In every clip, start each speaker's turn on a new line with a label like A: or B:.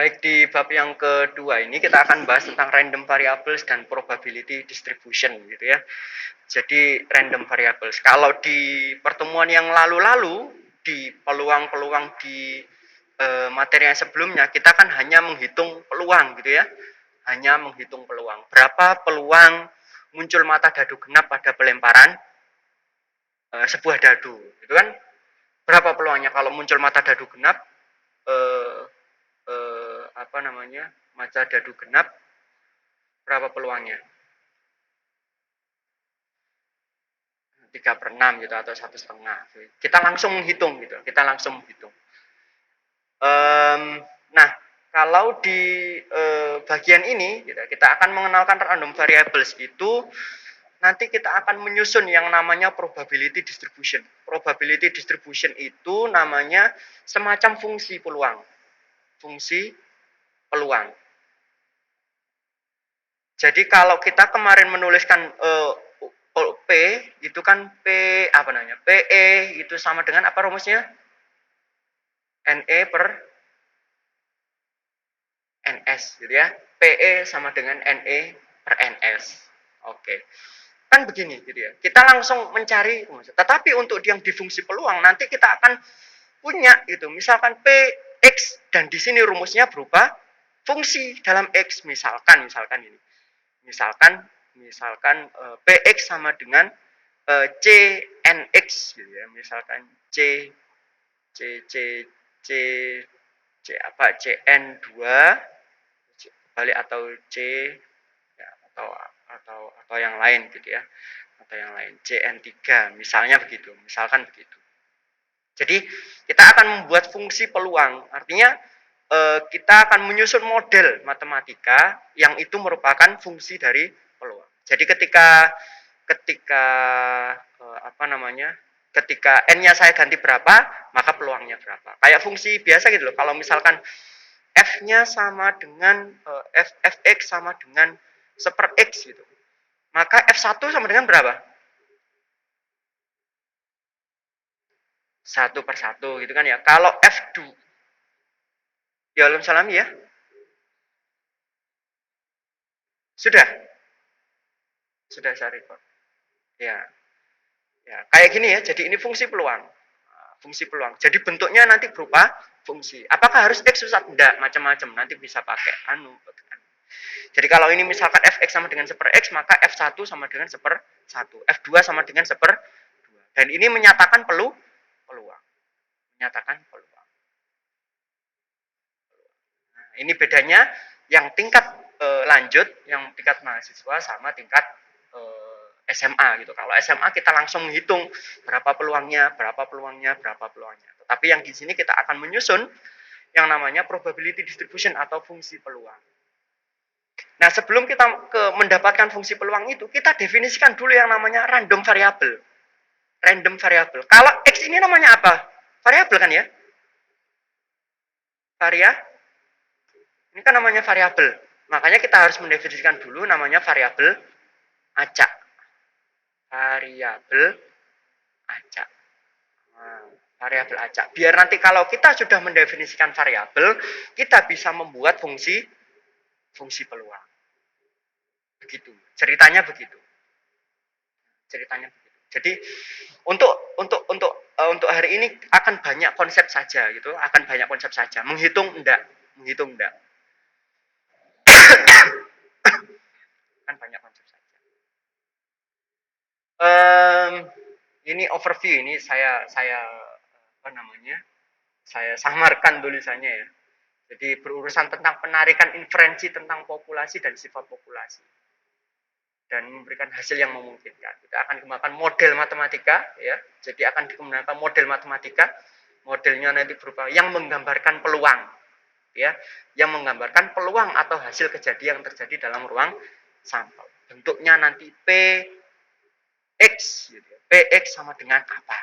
A: Baik, di bab yang kedua ini kita akan bahas tentang random variables dan probability distribution gitu ya. Jadi random variables. Kalau di pertemuan yang lalu-lalu di peluang-peluang di materi yang sebelumnya kita kan hanya menghitung peluang gitu ya. Hanya menghitung peluang. Berapa peluang muncul mata dadu genap pada pelemparan sebuah dadu, gitu kan? Berapa peluangnya kalau muncul mata dadu genap? Eh, Mata dadu genap, berapa peluangnya? 3/6 gitu atau 1,5. Kita langsung menghitung gitu. Kita langsung menghitung. Nah, kalau di bagian ini gitu, kita akan mengenalkan random variables itu nanti kita akan menyusun yang namanya probability distribution. Probability distribution itu namanya semacam fungsi peluang. Fungsi peluang. Jadi kalau kita kemarin menuliskan P itu kan PE itu sama dengan apa rumusnya? NE per NS gitu ya. PE sama dengan NE per NS. Oke. Kan begini gitu ya. Kita langsung mencari rumus. Tetapi untuk yang di fungsi peluang nanti kita akan punya gitu. Misalkan PX dan di sini rumusnya berupa fungsi dalam X misalkan ini. Misalkan PX sama dengan CNX gitu ya. Misalkan C C C C C apa CN2 balik atau C ya, atau yang lain gitu ya. Atau yang lain CN3 misalnya begitu. Misalkan begitu. Jadi kita akan membuat fungsi peluang. Artinya kita akan menyusun model matematika yang itu merupakan fungsi dari peluang. Jadi ketika ketika ketika n-nya saya ganti berapa, maka peluangnya berapa. Kayak fungsi biasa gitu loh. Kalau misalkan f-nya sama dengan fx sama dengan 1/x gitu. Maka f1 sama dengan berapa? 1/1 gitu kan ya. Kalau f2 ya alam salam ya. Sudah. Sudah saya record. Ya. Ya, kayak gini ya. Jadi ini fungsi peluang. Fungsi peluang. Jadi bentuknya nanti berupa fungsi. Apakah harus x Ustaz? Enggak, macam-macam. Nanti bisa pakai Jadi kalau ini misalkan fx sama dengan 1/x, maka f1 sama dengan 1/1. F2 sama dengan 1/2. Dan ini menyatakan peluang. Menyatakan peluang. Nah, ini bedanya yang tingkat lanjut, yang tingkat mahasiswa sama tingkat SMA gitu. Kalau SMA kita langsung menghitung berapa peluangnya. Tetapi yang di sini kita akan menyusun yang namanya probability distribution atau fungsi peluang. Nah, sebelum kita mendapatkan fungsi peluang itu, kita definisikan dulu yang namanya random variable. Random variable. Kalau X ini namanya apa? Variabel kan ya? Ini kan namanya variabel. Makanya kita harus mendefinisikan dulu namanya variabel acak. Variabel acak. Nah, variabel acak. Biar nanti kalau kita sudah mendefinisikan variabel, kita bisa membuat fungsi peluang. Begitu. Ceritanya begitu. Jadi untuk hari ini akan banyak konsep saja gitu, Menghitung enggak. Akan banyak konsep saja. Ini overview, ini saya saya samarkan tulisannya ya. Jadi berurusan tentang penarikan inferensi tentang populasi dan sifat populasi. Dan memberikan hasil yang memungkinkan. Kita akan kembangkan model matematika ya. Jadi akan dikembangkan model matematika. Modelnya nanti berupa yang menggambarkan peluang ya, yang menggambarkan peluang atau hasil kejadian yang terjadi dalam ruang sampel. Bentuknya nanti PX gitu. PX sama dengan apa?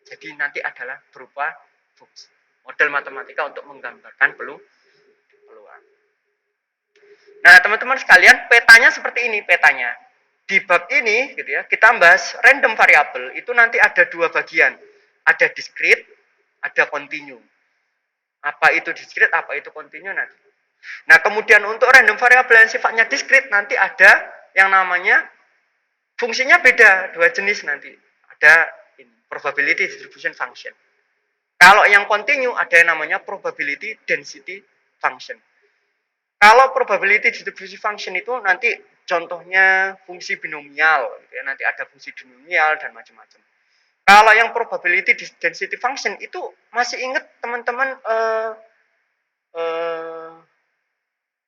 A: Jadi nanti adalah berupa fungsi. Model matematika untuk menggambarkan peluang. Nah, teman-teman sekalian, petanya seperti ini petanya. Di bab ini gitu ya, kita bahas random variable itu nanti ada dua bagian. Ada discrete, ada continue. Apa itu discrete, apa itu continue nanti. Nah, kemudian untuk random variable yang sifatnya discrete nanti ada yang namanya fungsinya beda, dua jenis nanti. Ada probability distribution function. Kalau yang continue ada yang namanya probability density function. Kalau probability distribution function itu nanti contohnya fungsi binomial, gitu ya. Nanti ada fungsi binomial dan macam-macam. Kalau yang probability density function itu masih ingat teman-teman eh,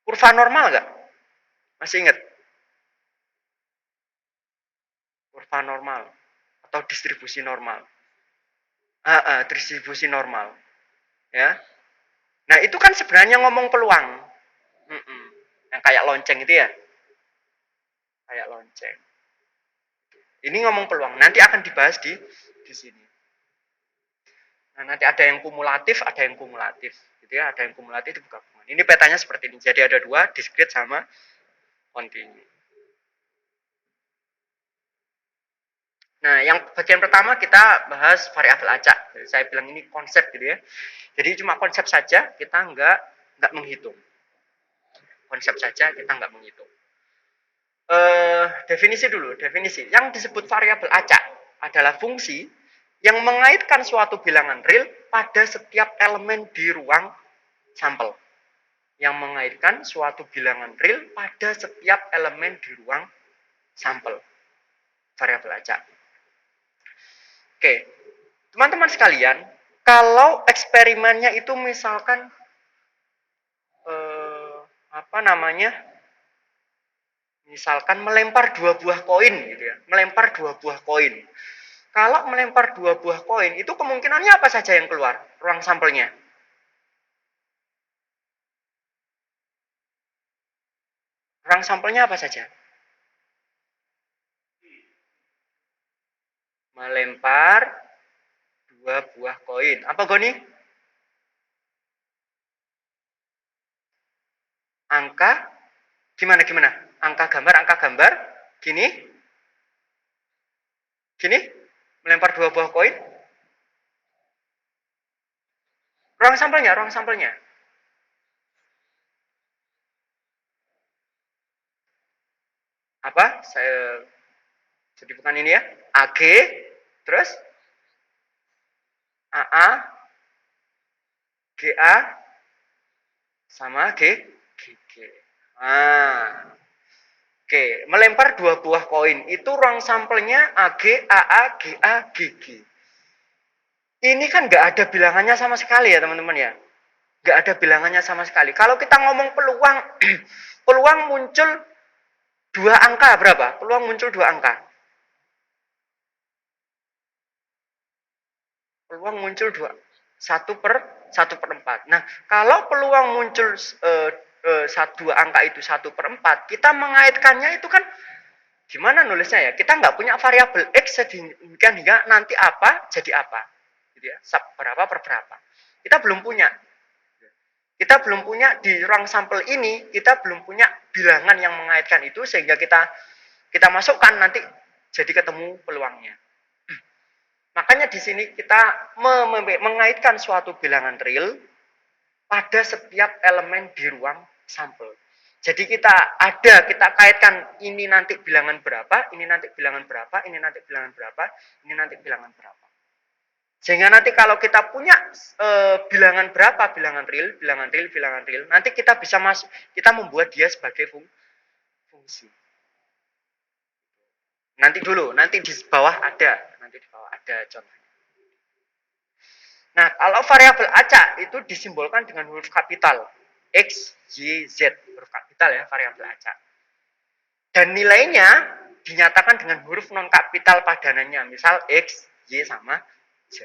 A: kurva normal nggak? Masih ingat kurva normal atau distribusi normal? Distribusi normal, ya. Nah itu kan sebenarnya ngomong peluang, yang kayak lonceng itu ya, kayak lonceng. Ini ngomong peluang. Nanti akan dibahas di sini. Nah, nanti ada yang kumulatif, ada yang kumulatif, gitu ya. Ada yang kumulatif itu gabungan. Ini petanya seperti ini. Jadi ada dua, discrete sama continue. Nah, yang bagian pertama kita bahas variabel acak. Jadi saya bilang ini konsep gitu ya. Jadi cuma konsep saja, kita nggak menghitung. Konsep saja kita nggak menghitung. Definisi dulu, definisi. Yang disebut variabel acak adalah fungsi yang mengaitkan suatu bilangan real pada setiap elemen di ruang sampel. Yang mengaitkan suatu bilangan real pada setiap elemen di ruang sampel. Variabel acak. Oke, teman-teman sekalian, kalau eksperimennya itu misalkan apa namanya? Misalkan melempar dua buah koin gitu ya, melempar dua buah koin. Kalau melempar dua buah koin itu kemungkinannya apa saja yang keluar ruang sampelnya? Ruang sampelnya apa saja? Melempar dua buah koin. Apa Goni? Angka gimana? Angka gambar. Gini, gini. Melempar dua buah koin. Ruang sampelnya. Apa? Saya jadi bukan ini ya. AG, terus AA, GA, sama GG. Ah, oke, melempar dua buah koin. Itu ruang sampelnya AG, AA, GA, GG. Ini kan nggak ada bilangannya sama sekali ya teman-teman ya. Nggak ada bilangannya sama sekali. Kalau kita ngomong peluang, peluang muncul dua angka berapa? Peluang muncul dua angka. Peluang muncul dua, satu per empat. Nah, kalau peluang muncul dua angka itu satu per empat, kita mengaitkannya itu kan gimana nulisnya ya? Kita nggak punya variabel x sedemikian hingga nanti apa jadi apa, gitu ya? Berapa per berapa? Kita belum punya. Kita belum punya di ruang sampel ini, kita belum punya bilangan yang mengaitkan itu sehingga kita masukkan nanti jadi ketemu peluangnya. Makanya di sini kita mengaitkan suatu bilangan real pada setiap elemen di ruang sampel. Jadi kita kaitkan ini nanti bilangan berapa, ini nanti bilangan berapa, ini nanti bilangan berapa, ini nanti bilangan berapa. Sehingga nanti kalau kita punya bilangan berapa, bilangan real, nanti kita bisa kita membuat dia sebagai fungsi. Nanti di bawah ada contoh. Nah, kalau variabel acak itu disimbolkan dengan huruf kapital X, Y, Z, huruf kapital ya, variabel acak. Dan nilainya dinyatakan dengan huruf non kapital padanannya, misal X, Y sama Z.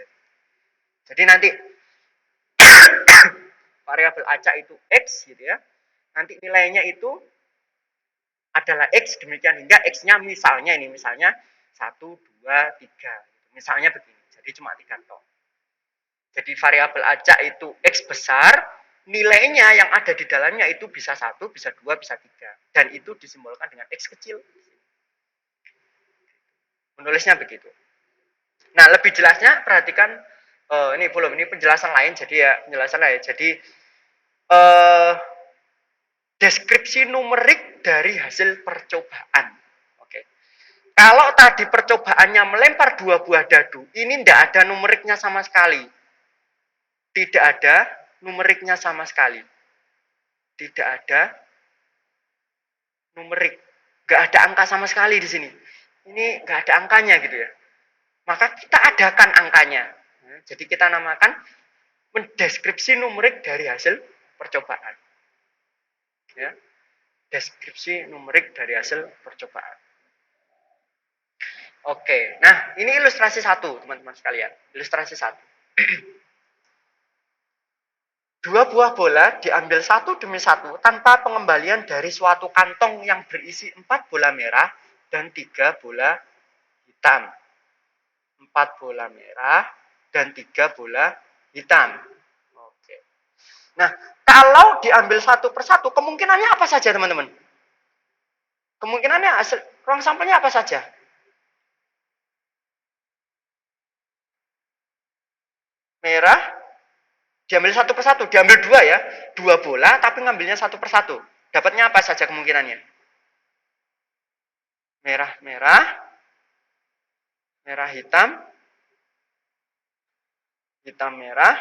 A: Jadi nanti variabel acak itu X gitu ya. Nanti nilainya itu adalah X demikian hingga X-nya misalnya 1, 2, 3. Misalnya begini. Jadi cuma 3 tok. Jadi variabel acak itu X besar, nilainya yang ada di dalamnya itu bisa 1, bisa 2, bisa 3. Dan itu disimbolkan dengan X kecil. Menulisnya begitu. Nah, lebih jelasnya perhatikan ini belum, ini penjelasan lain, jadi ya penjelasan lain. Jadi eh deskripsi numerik dari hasil percobaan. Oke. Kalau tadi percobaannya melempar 2 buah dadu, ini tidak ada numeriknya sama sekali. Tidak ada numeriknya sama sekali. Tidak ada numerik. Nggak ada angka sama sekali di sini. Ini nggak ada angkanya gitu ya. Maka kita adakan angkanya. Jadi kita namakan mendeskripsi numerik dari hasil percobaan. Ya. Deskripsi numerik dari hasil percobaan. Oke, nah ini ilustrasi 1, teman-teman sekalian. Ilustrasi 1. 2 buah bola diambil satu demi satu tanpa pengembalian dari suatu kantong yang berisi 4 bola merah dan 3 bola hitam. 4 bola merah dan 3 bola hitam. Oke. Nah, kalau diambil satu persatu, kemungkinannya apa saja, teman-teman? Kemungkinannya ruang sampelnya apa saja? Merah, diambil satu persatu, diambil 2 ya. 2 bola, tapi ngambilnya satu persatu. Dapatnya apa saja kemungkinannya? Merah-merah, merah hitam, hitam merah,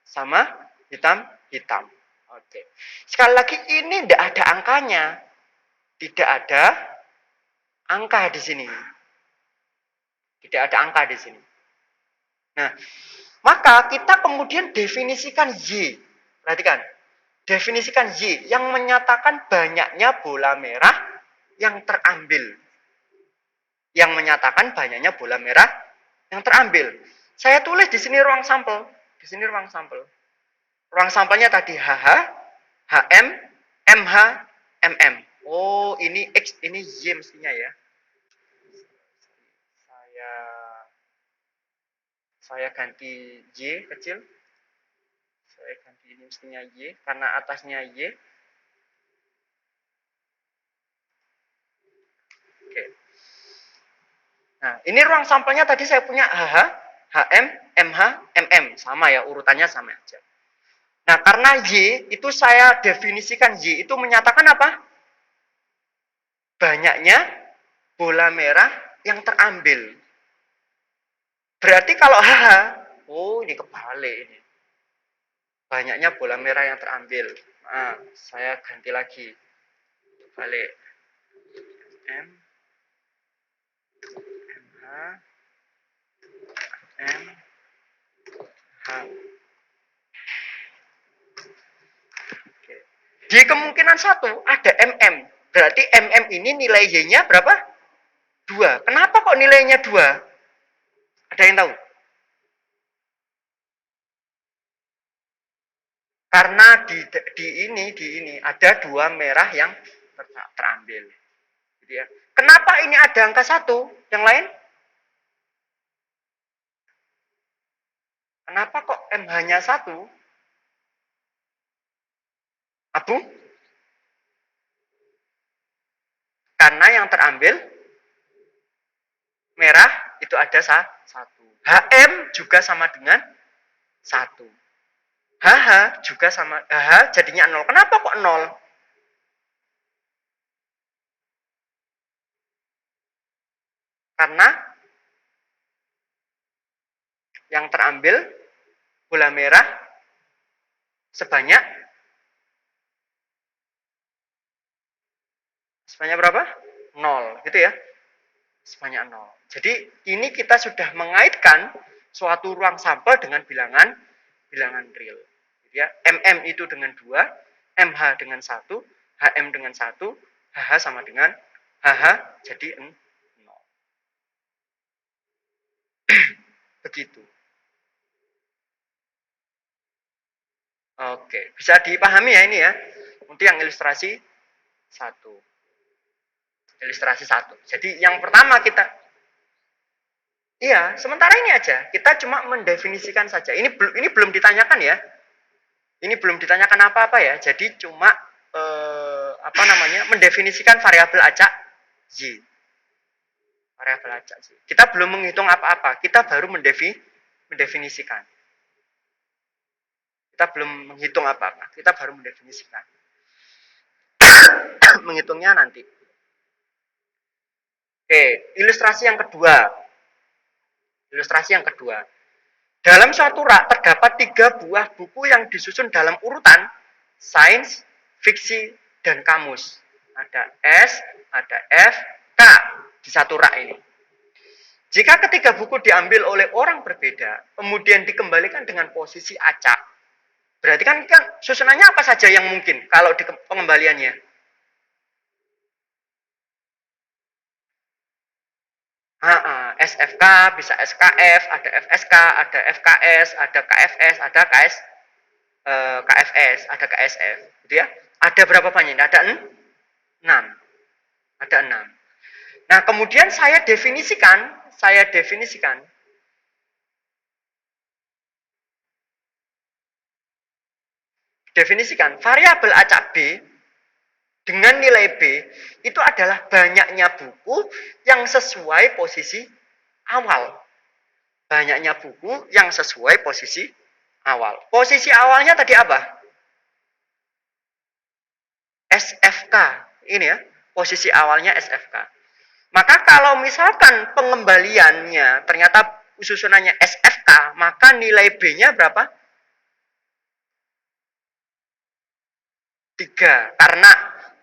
A: sama hitam hitam. Oke. Sekali lagi ini tidak ada angkanya. Tidak ada angka di sini. Tidak ada angka di sini. Nah, maka kita kemudian definisikan Y. Perhatikan. Definisikan Y yang menyatakan banyaknya bola merah yang terambil. Yang menyatakan banyaknya bola merah yang terambil. Saya tulis di sini ruang sampel. Di sini ruang sampel. Ruang sampelnya tadi HH, HM, MH, MM. Oh, ini X, ini Y mestinya ya. Saya ganti Y kecil. Saya ganti ini mestinya Y karena atasnya Y. Oke. Nah, ini ruang sampelnya tadi saya punya HH, HM, MH, MM. Sama ya, urutannya sama aja. Nah, karena Y itu saya definisikan Y itu menyatakan apa? Banyaknya bola merah yang terambil. Berarti kalau HH, oh ini kebalik ini. Banyaknya bola merah yang terambil. Nah, saya ganti lagi. Balik. M, MH, M, H. Oke. Di kemungkinan 1 ada MM. Berarti MM ini nilai Y-nya berapa? 2. Kenapa kok nilainya 2? Ada yang tahu? Karena di ini ada 2 merah yang terambil. Gitu ya. Kenapa ini ada angka 1? Yang lain? Kenapa kok MH-nya 1? Abu? Karena yang terambil merah itu ada 1. HM juga sama dengan 1. HH juga sama, HH jadinya 0. Kenapa kok 0? Karena yang terambil bola merah sebanyak berapa? 0, gitu ya. Sebanyak 0. Jadi ini kita sudah mengaitkan suatu ruang sampel dengan bilangan real. Gitu ya. MM itu dengan 2, MH dengan 1, HM dengan 1, HH sama dengan HH jadi 0. Begitu. Oke, bisa dipahami ya ini ya. Untuk yang ilustrasi 1. Ilustrasi 1. Jadi yang pertama kita iya, sementara ini aja. Kita cuma mendefinisikan saja. Ini belum ditanyakan ya. Ini belum ditanyakan apa-apa ya. Jadi cuma mendefinisikan variabel acak Y. Variabel acak Y. Kita belum menghitung apa-apa. Kita baru mendefinisikan. Kita belum menghitung apa-apa, kita baru mendefinisikan. Menghitungnya nanti. Oke, ilustrasi yang kedua. Ilustrasi yang kedua. Dalam suatu rak terdapat 3 buah buku yang disusun dalam urutan sains, fiksi, dan kamus. Ada S, ada F, K di satu rak ini. Jika ketiga buku diambil oleh orang berbeda, kemudian dikembalikan dengan posisi acak, berarti kan susunannya apa saja yang mungkin kalau di pengembaliannya? SFK, bisa SKF, ada FSK, ada FKS, ada KFS, ada KFS, ada KSF, gitu ya. Ada berapa banyak? Ada 6. Ada 6. Nah, kemudian saya definisikan variabel acak B dengan nilai B itu adalah banyaknya buku yang sesuai posisi awal. Banyaknya buku yang sesuai posisi awal. Posisi awalnya tadi apa? SFK. Ini ya, posisi awalnya SFK. Maka kalau misalkan pengembaliannya ternyata susunannya SFK, maka nilai B-nya berapa? 3. Karena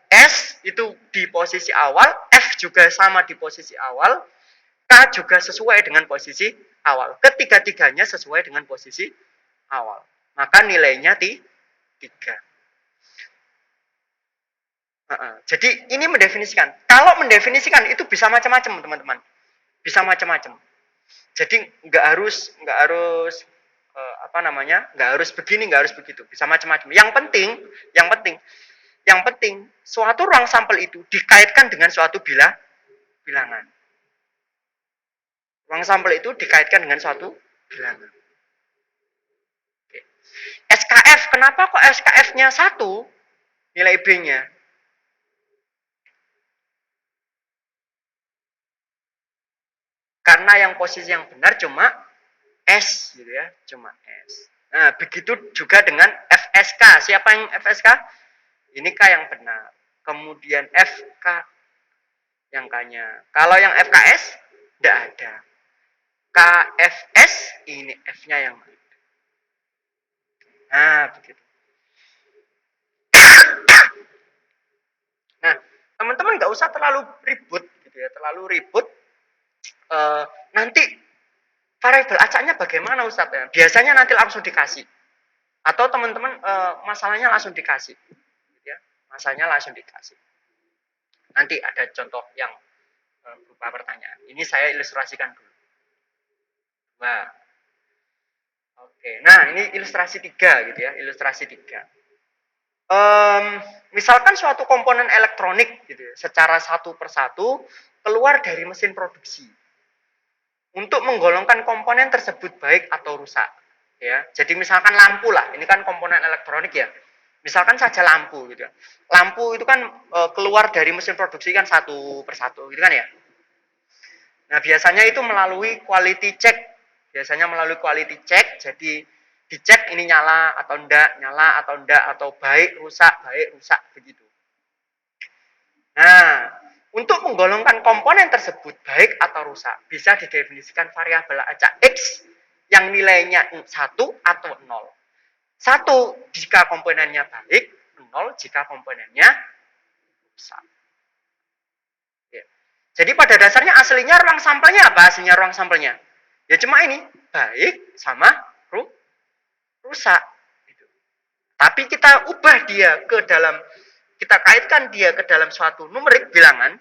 A: S itu di posisi awal, F juga sama di posisi awal, K juga sesuai dengan posisi awal. Ketiga-tiganya sesuai dengan posisi awal. Maka nilainya 3. Jadi ini mendefinisikan. Kalau mendefinisikan itu bisa macam-macam, teman-teman. Bisa macam-macam. Jadi nggak harus begini, nggak harus begitu. Bisa macam-macam. Yang penting suatu ruang sampel itu dikaitkan dengan suatu bilangan. Ruang sampel itu dikaitkan dengan suatu bilangan. Oke. SKF, kenapa kok SKF-nya 1 nilai B-nya? Karena yang posisi yang benar cuma S gitu ya, cuma S. Nah, begitu juga dengan FSK. Siapa yang FSK? Ini K yang benar. Kemudian FK yang K-nya. Kalau yang FKS tidak ada. KFS ini F-nya yang mana? Nah, begitu. Nah, teman-teman nggak usah terlalu ribut gitu ya, terlalu ribut. Nanti variabel acaknya bagaimana Ustaz ya? Biasanya nanti langsung dikasih. Atau teman-teman masalahnya langsung dikasih. Gitu ya. Masalahnya langsung dikasih. Nanti ada contoh yang berupa pertanyaan. Ini saya ilustrasikan dulu. Nah, oke. Nah, ini ilustrasi 3 gitu ya, ilustrasi 3. Misalkan suatu komponen elektronik gitu ya, secara satu persatu keluar dari mesin produksi. Untuk menggolongkan komponen tersebut baik atau rusak. Ya, jadi misalkan lampu lah, ini kan komponen elektronik ya. Misalkan saja lampu gitu ya. Lampu itu kan keluar dari mesin produksi kan satu persatu gitu kan ya. Nah, biasanya itu melalui quality check. Biasanya melalui quality check, jadi dicek ini nyala atau enggak, atau baik, rusak, begitu. Nah, untuk menggolongkan komponen tersebut baik atau rusak, bisa didefinisikan variabel acak X yang nilainya 1 atau 0. 1 jika komponennya baik, 0 jika komponennya rusak. Jadi pada dasarnya aslinya ruang sampelnya apa? Aslinya ruang sampelnya? Ya cuma ini, baik sama rusak. Gitu. Tapi kita ubah dia kita kaitkan dia ke dalam suatu numerik bilangan,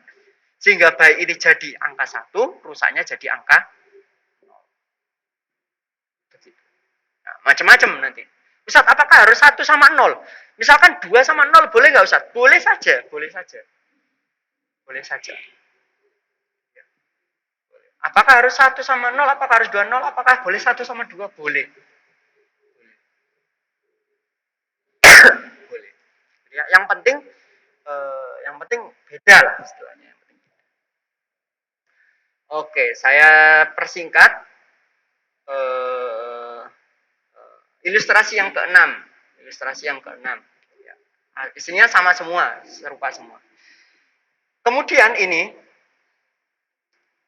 A: sehingga baik ini jadi angka 1, rusaknya jadi angka 0. Nah, macam-macam nanti. Ustaz, apakah harus 1 sama 0? Misalkan 2 sama 0 boleh nggak Ustaz? Boleh saja, boleh saja. Boleh saja. Apakah harus 1 sama 0? Apakah harus 2 0? Apakah boleh 1 sama 2? Boleh. Boleh. Ya, yang penting beda lah istilahnya. Oke, saya persingkat. Ilustrasi yang keenam. Ilustrasi yang keenam. Ya. Isinya sama semua, serupa semua. Kemudian ini,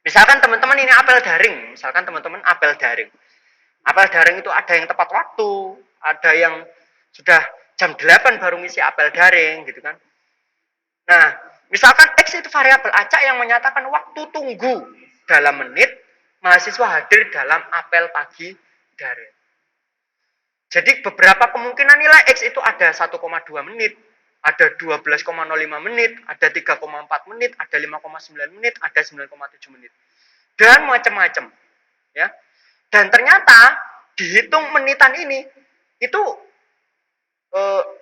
A: misalkan teman-teman ini apel daring. Misalkan teman-teman apel daring. Apel daring itu ada yang tepat waktu, ada yang sudah jam 8 baru ngisi apel daring gitu kan. Nah, misalkan X itu variabel acak yang menyatakan waktu tunggu dalam menit, mahasiswa hadir dalam apel pagi daring. Jadi beberapa kemungkinan nilai X itu ada 1,2 menit, ada 12,05 menit, ada 3,4 menit, ada 5,9 menit, ada 9,7 menit. Dan macam-macam. Ya. Dan ternyata dihitung menitan ini itu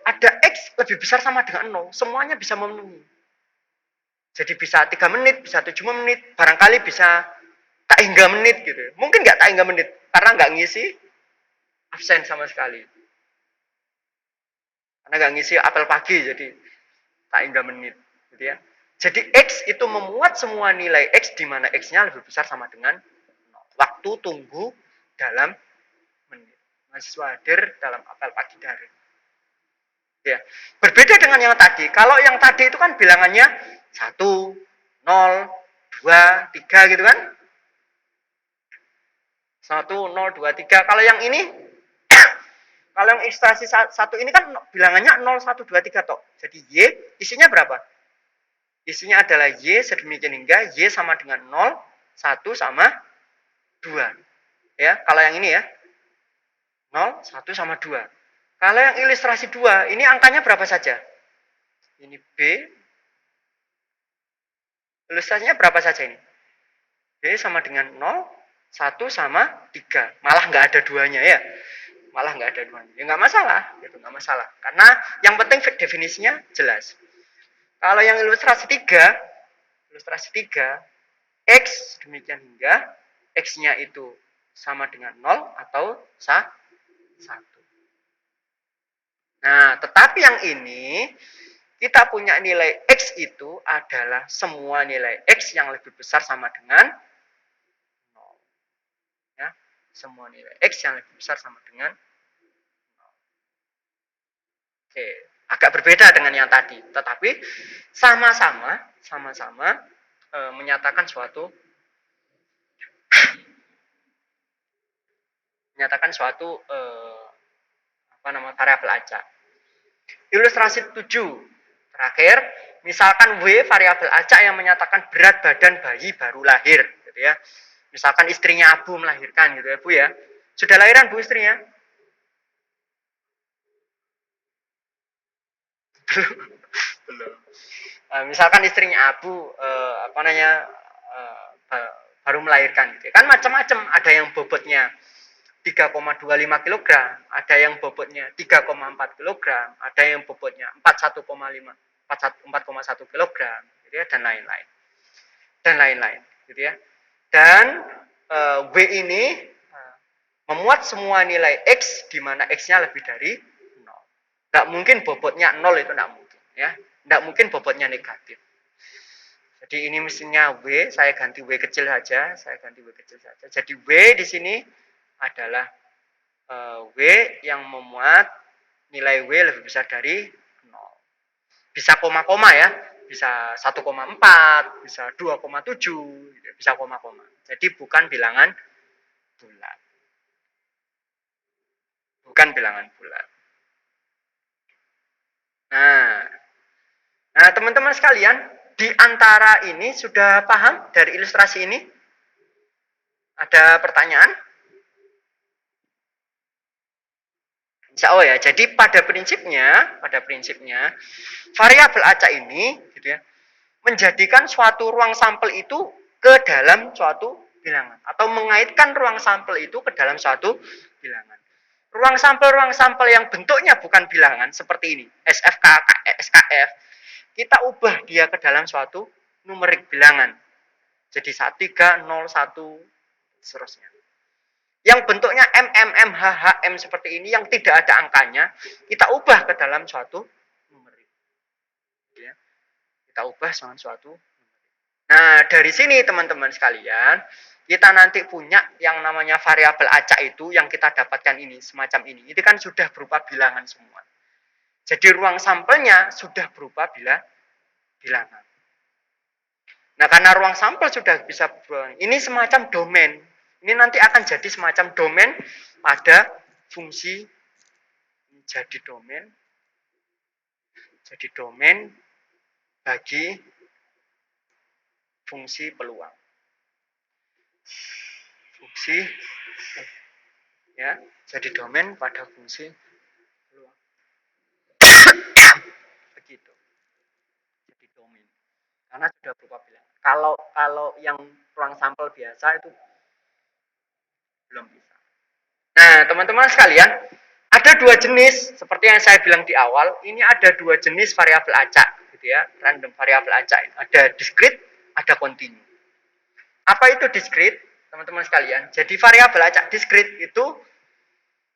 A: ada X lebih besar sama dengan 0. Semuanya bisa memenuhi. Jadi bisa 3 menit, bisa 7 menit, barangkali bisa tak hingga menit gitu. Mungkin nggak tak hingga menit, karena nggak ngisi absen sama sekali. Karena nggak ngisi apel pagi, jadi tak hingga menit. Gitu ya. Jadi X itu memuat semua nilai X di mana X-nya lebih besar sama dengan 0. Waktu tunggu dalam menit. Mahasiswa hadir dalam apel pagi daring. Ya. Berbeda dengan yang tadi. Kalau yang tadi itu kan bilangannya 1, 0, 2, 3 gitu kan. 1, 0, 2, 3. Kalau yang ini, kalau yang ilustrasi 1 ini kan bilangannya 0, 1, 2, 3 toh. Jadi Y isinya berapa? Isinya adalah Y sedemikian hingga Y sama dengan 0, 1 sama 2. Ya, kalau yang ini ya. 0, 1 sama 2. Kalau yang ilustrasi 2, ini angkanya berapa saja? Ini B. Ilustrasinya berapa saja ini? B sama dengan 0, 1 sama 3. Malah nggak ada duanya ya. Malah nggak ada duanya. Ya nggak masalah. Gitu, nggak masalah. Karena yang penting definisinya jelas. Kalau yang ilustrasi 3, X demikian hingga X-nya itu sama dengan 0 atau 1. Nah, tetapi yang ini kita punya nilai X itu adalah semua nilai X yang lebih besar sama dengan 0. Ya, semua nilai X yang lebih besar sama dengan 0. Oke, agak berbeda dengan yang tadi, tetapi sama-sama menyatakan suatu variabel acak. Ilustrasi 7 terakhir, misalkan W variabel acak yang menyatakan berat badan bayi baru lahir, gitu ya. Misalkan istrinya Abu melahirkan, gitu ya Bu ya. Sudah lahiran Bu istrinya? Belum. Misalkan istrinya Abu baru melahirkan, gitu ya. Kan macam-macam, ada yang bobotnya 3,25 kg, ada yang bobotnya 3,4 kg, ada yang bobotnya 4,1 kg, gitu ya, dan lain-lain. Dan lain-lain, gitu ya. Dan W ini memuat semua nilai X di mana X-nya lebih dari 0. Nggak mungkin bobotnya 0 itu nggak mungkin, ya. Nggak mungkin bobotnya negatif. Jadi ini mesinnya W, saya ganti W kecil saja, Jadi W di sini adalah W yang memuat nilai W lebih besar dari 0. Bisa koma-koma ya, bisa 1,4, bisa 2,7, bisa koma-koma. Jadi bukan bilangan bulat. Bukan bilangan bulat. Nah, teman-teman sekalian, di antara ini sudah paham dari ilustrasi ini? Ada pertanyaan? Insya Allah ya. Jadi pada prinsipnya variabel acak ini, gitu ya, menjadikan suatu ruang sampel itu ke dalam suatu bilangan atau mengaitkan ruang sampel itu ke dalam suatu bilangan. Ruang sampel yang bentuknya bukan bilangan seperti ini, SFK, SKF, kita ubah dia ke dalam suatu numerik bilangan. Jadi 1301 seterusnya. Yang bentuknya MMM, seperti ini yang tidak ada angkanya, kita ubah ke dalam suatu numerik. Ya. Kita ubah dengan suatu numerik. Nah, dari sini teman-teman sekalian, kita nanti punya yang namanya variabel acak itu yang kita dapatkan ini, semacam ini. Itu kan sudah berupa bilangan semua. Jadi ruang sampelnya sudah berupa bilangan. Nah, karena ruang sampel sudah bisa berubah, ini semacam domain. Ini nanti akan jadi semacam domain pada fungsi jadi domain bagi fungsi peluang. Fungsi ya, jadi domain pada fungsi peluang. Begitu. Jadi domain. Karena sudah berupa bilangan. Kalau yang ruang sampel biasa itu belum bisa. Nah, teman-teman sekalian, ada dua jenis seperti yang saya bilang di awal. Ini ada dua jenis variabel acak, gitu ya, random variabel acak. Ada discrete, ada continue. Apa itu discrete, teman-teman sekalian? Jadi variabel acak discrete itu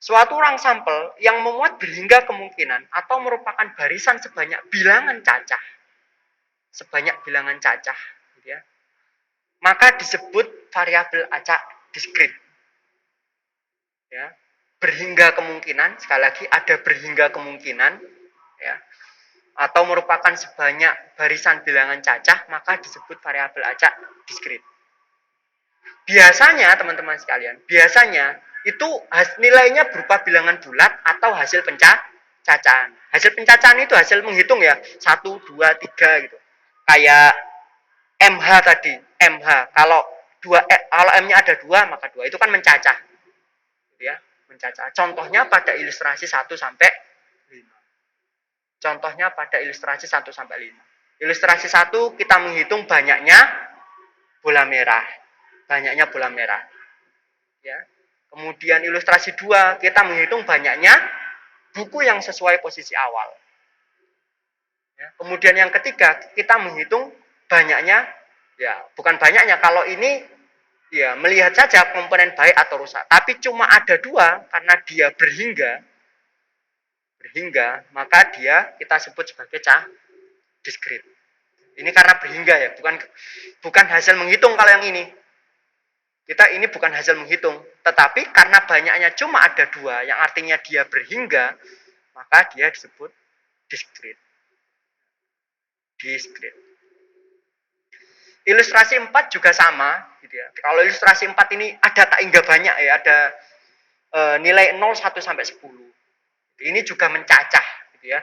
A: suatu ruang sampel yang memuat berhingga kemungkinan atau merupakan barisan sebanyak bilangan cacah, gitu ya. Maka disebut variabel acak discrete. Ya, berhingga kemungkinan, sekali lagi ada berhingga kemungkinan, ya, atau merupakan sebanyak barisan bilangan cacah, maka disebut variabel acak discrete. Biasanya teman-teman sekalian, biasanya itu nilainya berupa bilangan bulat atau hasil pencacahan. Hasil pencacahan itu hasil menghitung ya, 1, 2, 3 gitu. Kayak MH tadi, MH. Kalau M-nya ada 2, maka 2 itu kan mencacah. Gitu ya, mencacah. Contohnya pada ilustrasi 1 sampai 5. Contohnya pada ilustrasi 1 sampai 5. Ilustrasi 1 kita menghitung banyaknya bola merah. Banyaknya bola merah. Ya. Kemudian ilustrasi 2 kita menghitung banyaknya buku yang sesuai posisi awal. Ya. Kemudian yang ketiga kita menghitung banyaknya, ya bukan banyaknya, kalau ini ya melihat saja komponen baik atau rusak. Tapi cuma ada 2 karena dia berhingga, maka dia kita sebut sebagai discrete. Ini karena berhingga ya, bukan hasil menghitung. Kalau yang ini ini bukan hasil menghitung, tetapi karena banyaknya cuma ada 2, yang artinya dia berhingga, maka dia disebut discrete. Ilustrasi 4 juga sama, gitu ya. Kalau ilustrasi 4 ini ada tak hingga banyak ya, ada nilai 0, 1 sampai 10. Ini juga mencacah, gitu ya.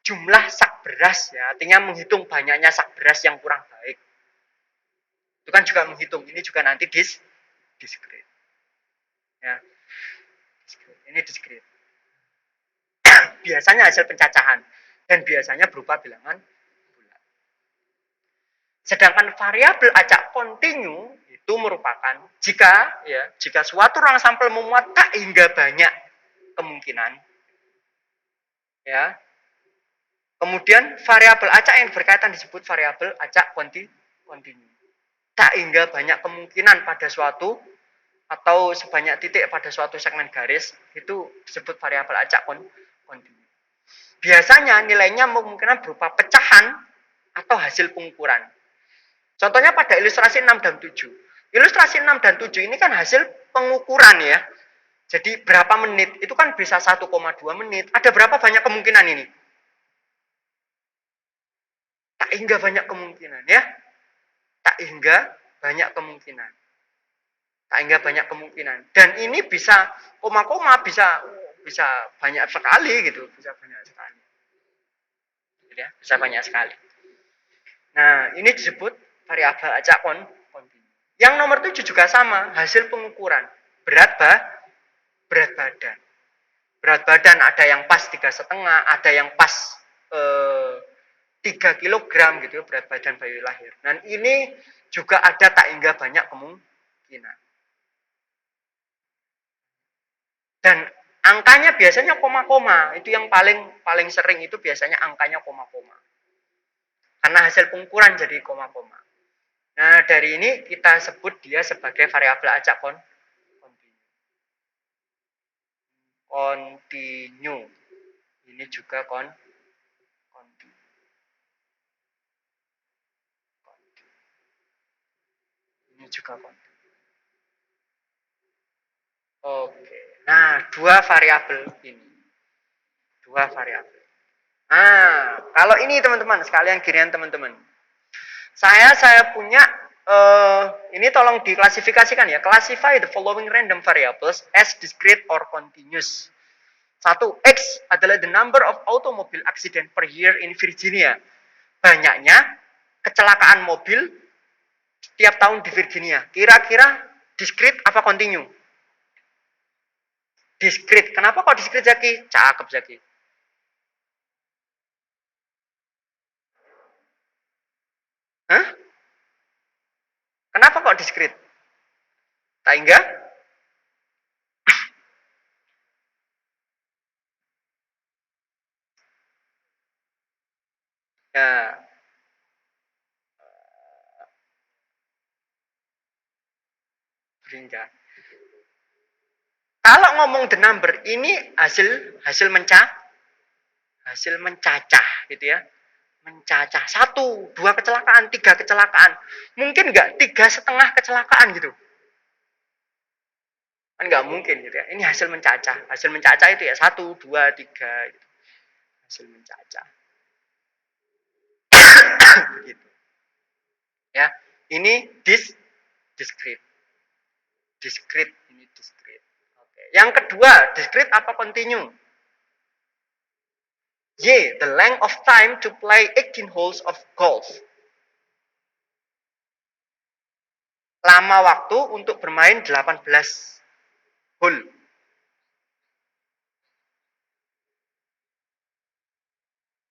A: Jumlah sak beras ya, artinya menghitung banyaknya sak beras yang kurang baik. Itu kan juga menghitung, ini juga nanti discrete. Ya. Ini discrete. Biasanya hasil pencacahan dan biasanya berupa bilangan bulat. Sedangkan variabel acak kontinu itu merupakan jika suatu ruang sampel memuat tak hingga banyak kemungkinan, ya. Kemudian variabel acak yang berkaitan disebut variabel acak kontinu. Tak hingga banyak kemungkinan pada suatu atau sebanyak titik pada suatu segmen garis itu disebut variabel acak kontinu. Biasanya nilainya kemungkinan berupa pecahan atau hasil pengukuran. Contohnya pada ilustrasi 6 dan 7. Ilustrasi 6 dan 7 ini kan hasil pengukuran ya. Jadi berapa menit? Itu kan bisa 1,2 menit. Ada berapa banyak kemungkinan ini? Tak hingga banyak kemungkinan ya. Tak hingga banyak kemungkinan. Tak hingga banyak kemungkinan. Dan ini bisa koma-koma bisa banyak sekali gitu, bisa banyak sekali. Gitu ya, bisa banyak sekali. Nah, ini disebut variabel acak kontinu. Yang nomor 7 juga sama, hasil pengukuran berat badan. Berat badan ada yang pas 3,5, ada yang pas 3 kilogram gitu ya, berat badan bayi lahir. Dan ini juga ada tak hingga banyak kemungkinan. Dan angkanya biasanya koma-koma, itu yang paling sering itu biasanya angkanya koma-koma. Karena hasil pengukuran jadi koma-koma. Nah, dari ini kita sebut dia sebagai variabel acak kontinu. Ini juga kontinu. juga kontinu. Oke. Nah, dua variabel ini. Dua variabel. Nah, kalau ini teman-teman, sekalian kirian teman-teman. Saya punya ini tolong diklasifikasikan ya. Classify the following random variables as discrete or continuous. Satu, X adalah the number of automobile accident per year in Virginia. Banyaknya kecelakaan mobil setiap tahun di Virginia. Kira-kira discrete apa continue? Discrete. Kenapa kok discrete, Zaki? Cakep, Zaki. Hah? Kenapa kok discrete? Tak hingga? Ya, hingga. Kalau ngomong the number, ini hasil mencacah gitu ya. Mencacah satu, dua kecelakaan, tiga kecelakaan. Mungkin nggak tiga setengah kecelakaan gitu. Kan nggak mungkin gitu ya. Ini hasil mencacah. Hasil mencacah itu ya satu, dua, tiga. Gitu. Hasil mencacah. Begitu. Ya, ini discrete. Discrete, ini discrete. Oke. Yang kedua, discrete apa continue? Y, the length of time to play 18 holes of golf. Lama waktu untuk bermain 18 hole.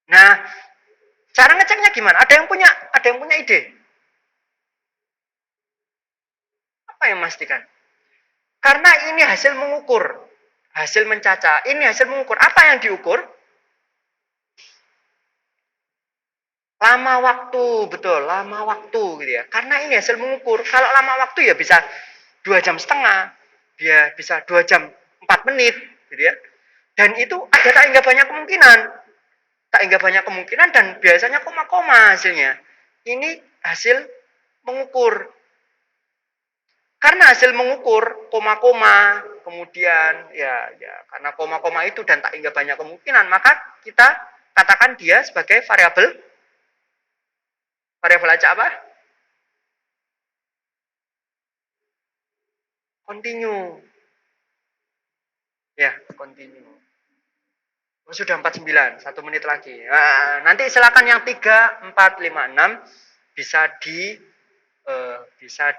A: Nah, cara ngeceknya gimana? Ada yang punya ide? Apa yang memastikan? Karena ini hasil mengukur, hasil mencacah. Ini hasil mengukur. Apa yang diukur? Lama waktu, betul, lama waktu gitu ya. Karena ini hasil mengukur. Kalau lama waktu ya bisa 2,5 jam, dia bisa 2 jam 4 menit, gitu ya. Dan itu ada tak hingga banyak kemungkinan, dan biasanya koma-koma hasilnya. Ini hasil mengukur. Karena hasil mengukur koma-koma, kemudian ya karena koma-koma itu dan tak hingga banyak kemungkinan, maka kita katakan dia sebagai variabel acak apa? Continue. Ya, continue. Oh, sudah 49, 1 menit lagi. Nah, nanti silakan yang 3, 4, 5, 6 bisa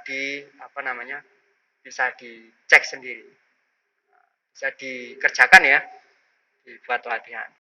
A: di apa namanya? Bisa dicek sendiri. Bisa dikerjakan ya, dibuat latihan.